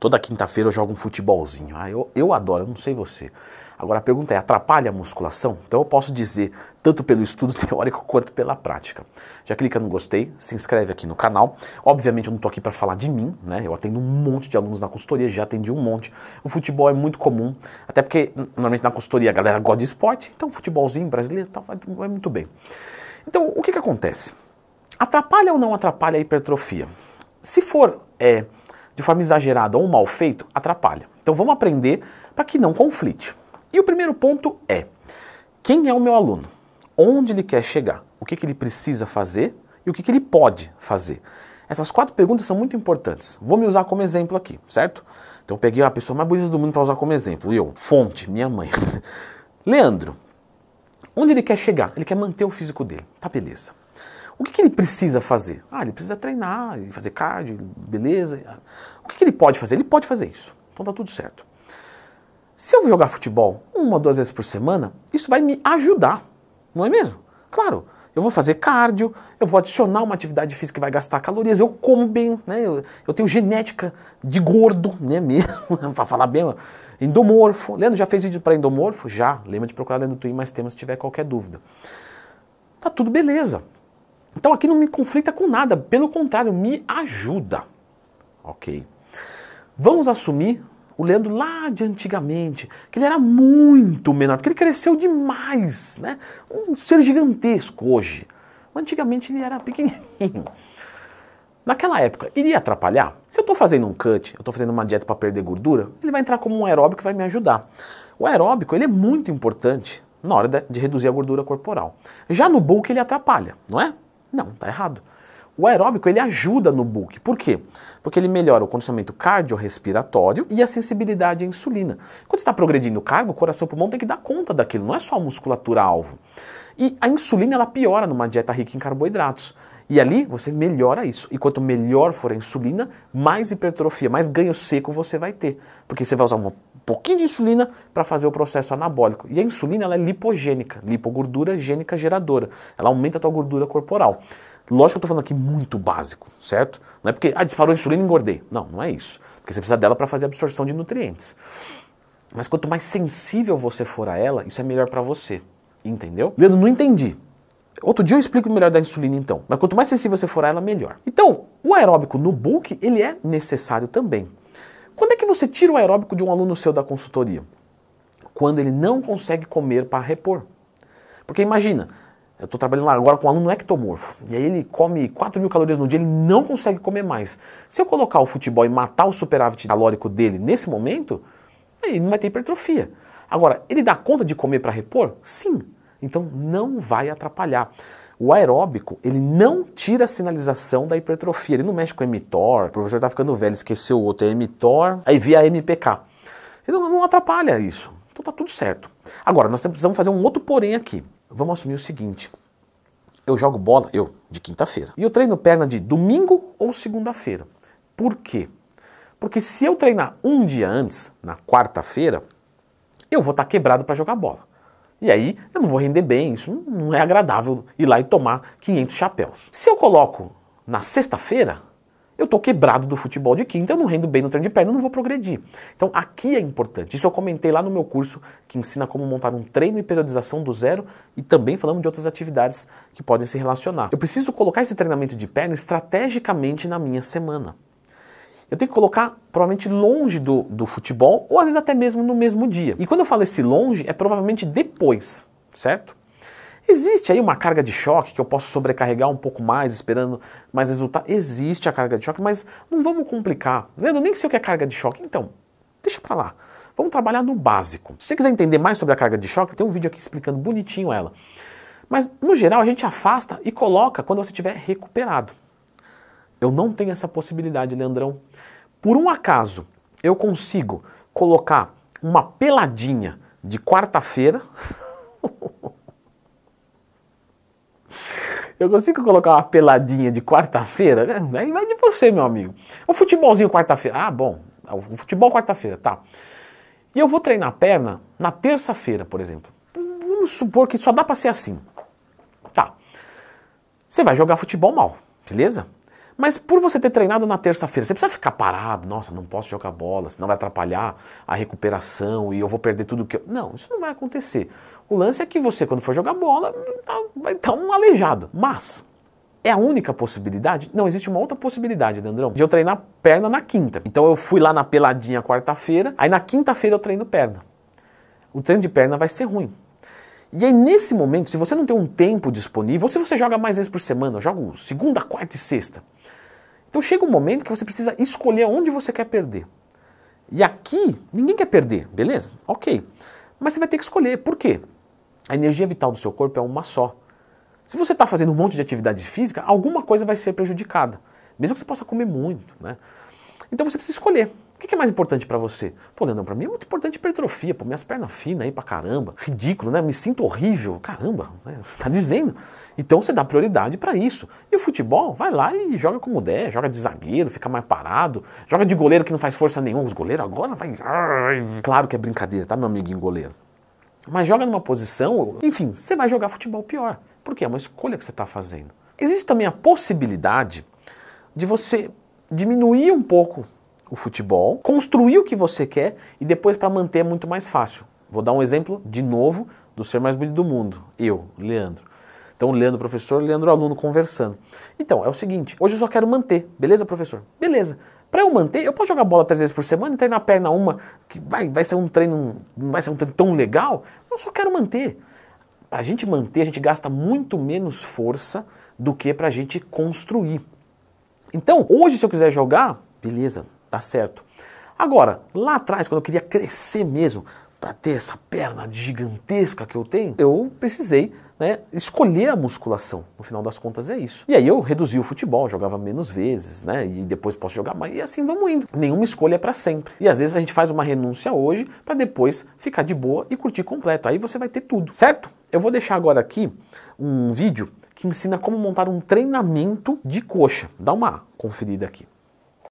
Toda quinta-feira eu jogo um futebolzinho. Eu adoro, eu não sei você. Agora a pergunta é, atrapalha a musculação? Então eu posso dizer, tanto pelo estudo teórico quanto pela prática. Já clica no gostei, se inscreve aqui no canal. Obviamente eu não estou aqui para falar de mim, né? Eu atendo um monte de alunos na consultoria, já atendi um monte. O futebol é muito comum, até porque normalmente na consultoria a galera gosta de esporte, então futebolzinho brasileiro vai muito bem. Então o que acontece? Atrapalha ou não atrapalha a hipertrofia? Se for de forma exagerada ou mal feito, atrapalha. Então vamos aprender para que não conflite. E o primeiro ponto é, quem é o meu aluno? Onde ele quer chegar? O que ele precisa fazer e o que ele pode fazer? Essas 4 perguntas são muito importantes. Vou me usar como exemplo aqui, certo? Então eu peguei a pessoa mais bonita do mundo para usar como exemplo. Fonte, minha mãe. Leandro, onde ele quer chegar? Ele quer manter o físico dele. Tá, beleza. O que ele precisa fazer? Ele precisa treinar, fazer cardio, beleza. O que ele pode fazer? Ele pode fazer isso. Então tá tudo certo. Se eu jogar futebol 1 ou 2 vezes por semana, isso vai me ajudar, não é mesmo? Claro, eu vou fazer cardio, eu vou adicionar uma atividade física que vai gastar calorias, eu como bem, né? Eu tenho genética de gordo, né mesmo, para falar bem, endomorfo. Leandro, já fez vídeo para endomorfo? Já, lembra de procurar Leandro Twin mais temas se tiver qualquer dúvida. Tá tudo beleza. Então aqui não me conflita com nada, pelo contrário, me ajuda. Ok. Vamos assumir o Leandro lá de antigamente, que ele era muito menor, porque ele cresceu demais, né? Um ser gigantesco hoje. Antigamente ele era pequenininho. Naquela época, iria atrapalhar? Se eu estou fazendo um cut, eu estou fazendo uma dieta para perder gordura, ele vai entrar como um aeróbico que vai me ajudar. O aeróbico ele é muito importante na hora de reduzir a gordura corporal. Já no bulk ele atrapalha, não é? Não, tá errado. O aeróbico ele ajuda no bulk. Por quê? Porque ele melhora o condicionamento cardiorrespiratório e a sensibilidade à insulina. Quando você está progredindo o cargo, o coração e o pulmão tem que dar conta daquilo, não é só a musculatura-alvo. E a insulina ela piora numa dieta rica em carboidratos. E ali você melhora isso. E quanto melhor for a insulina, mais hipertrofia, mais ganho seco você vai ter. Porque você vai usar um pouquinho de insulina para fazer o processo anabólico. E a insulina ela é lipogênica, lipogordura gênica geradora. Ela aumenta a tua gordura corporal. Lógico que eu estou falando aqui muito básico, certo? Não é porque, disparou a insulina e engordei. Não, não é isso. Porque você precisa dela para fazer a absorção de nutrientes. Mas quanto mais sensível você for a ela, isso é melhor para você. Entendeu? Leandro, não entendi. Outro dia eu explico melhor da insulina então. Mas quanto mais sensível você for a ela, melhor. Então, o aeróbico no bulk, ele é necessário também. Quando é que você tira o aeróbico de um aluno seu da consultoria? Quando ele não consegue comer para repor. Porque imagina, eu estou trabalhando lá agora com um aluno ectomorfo. E aí ele come 4.000 calorias no dia, ele não consegue comer mais. Se eu colocar o futebol e matar o superávit calórico dele nesse momento, ele não vai ter hipertrofia. Agora, ele dá conta de comer para repor? Sim. Então não vai atrapalhar. O aeróbico, ele não tira a sinalização da hipertrofia. Ele não mexe com o mTOR. O professor está ficando velho, esqueceu o outro. É mTOR, aí via MPK. Ele não atrapalha isso. Então tá tudo certo. Agora, nós precisamos fazer um outro porém aqui. Vamos assumir o seguinte. Eu jogo bola, de quinta-feira. E eu treino perna de domingo ou segunda-feira. Por quê? Porque se eu treinar um dia antes, na quarta-feira, eu vou estar quebrado para jogar bola. E aí eu não vou render bem, isso não é agradável ir lá e tomar 500 chapéus. Se eu coloco na sexta-feira, eu estou quebrado do futebol de quinta, eu não rendo bem no treino de perna, eu não vou progredir. Então aqui é importante, isso eu comentei lá no meu curso que ensina como montar um treino e periodização do zero e também falamos de outras atividades que podem se relacionar. Eu preciso colocar esse treinamento de perna estrategicamente na minha semana. Eu tenho que colocar provavelmente longe do futebol ou às vezes até mesmo no mesmo dia. E quando eu falo esse longe, é provavelmente depois, certo? Existe aí uma carga de choque que eu posso sobrecarregar um pouco mais, esperando mais resultado. Existe a carga de choque, mas não vamos complicar. Leandro, eu nem sei o que é carga de choque, então deixa pra lá. Vamos trabalhar no básico. Se você quiser entender mais sobre a carga de choque, tem um vídeo aqui explicando bonitinho ela. Mas no geral a gente afasta e coloca quando você estiver recuperado. Eu não tenho essa possibilidade, Leandrão. Por um acaso, eu consigo colocar uma peladinha de quarta-feira. Eu consigo colocar uma peladinha de quarta-feira? Aí vai de você, meu amigo. O futebolzinho quarta-feira. Ah, bom. O futebol quarta-feira, tá. E eu vou treinar a perna na terça-feira, por exemplo. Vamos supor que só dá pra ser assim. Tá. Você vai jogar futebol mal, beleza? Mas por você ter treinado na terça-feira, você precisa ficar parado, nossa, não posso jogar bola, senão vai atrapalhar a recuperação e eu vou perder tudo que eu... Não, isso não vai acontecer. O lance é que você, quando for jogar bola, vai estar um aleijado. Mas é a única possibilidade? Não, existe uma outra possibilidade, Leandrão, de eu treinar perna na quinta. Então eu fui lá na peladinha quarta-feira, aí na quinta-feira eu treino perna. O treino de perna vai ser ruim. E aí, nesse momento, se você não tem um tempo disponível, ou se você joga mais vezes por semana, eu jogo segunda, quarta e sexta. Então chega um momento que você precisa escolher onde você quer perder. E aqui, ninguém quer perder, beleza? Ok. Mas você vai ter que escolher. Por quê? A energia vital do seu corpo é uma só. Se você está fazendo um monte de atividade física, alguma coisa vai ser prejudicada. Mesmo que você possa comer muito, né? Então você precisa escolher. O que é mais importante pra você? Pô, Leandrão, pra mim é muito importante hipertrofia, pô, minhas pernas finas aí pra caramba. Ridículo, né? Me sinto horrível. Caramba, né? Tá dizendo. Então você dá prioridade pra isso. E o futebol, vai lá e joga como der, joga de zagueiro, fica mais parado, joga de goleiro que não faz força nenhuma. Os goleiros agora vai... Claro que é brincadeira, tá, meu amiguinho goleiro? Mas joga numa posição, enfim, você vai jogar futebol pior. Por quê? É uma escolha que você tá fazendo. Existe também a possibilidade de você diminuir um pouco o futebol, construir o que você quer e depois para manter é muito mais fácil. Vou dar um exemplo de novo do ser mais bonito do mundo. Eu, Leandro. Então, Leandro professor, Leandro aluno conversando. Então, é o seguinte, hoje eu só quero manter, beleza, professor? Beleza. Para eu manter, eu posso jogar bola 3 vezes por semana e treinar a perna uma, que vai ser um treino, não vai ser um treino tão legal, eu só quero manter. Para a gente manter, a gente gasta muito menos força do que para a gente construir. Então, hoje se eu quiser jogar, beleza, tá certo. Agora, lá atrás, quando eu queria crescer mesmo, para ter essa perna gigantesca que eu tenho, eu precisei, né, escolher a musculação. No final das contas é isso. E aí eu reduzi o futebol, jogava menos vezes, né, e depois posso jogar mais, e assim vamos indo. Nenhuma escolha é para sempre. E às vezes a gente faz uma renúncia hoje para depois ficar de boa e curtir completo. Aí você vai ter tudo, certo? Eu vou deixar agora aqui um vídeo que ensina como montar um treinamento de coxa. Dá uma conferida aqui.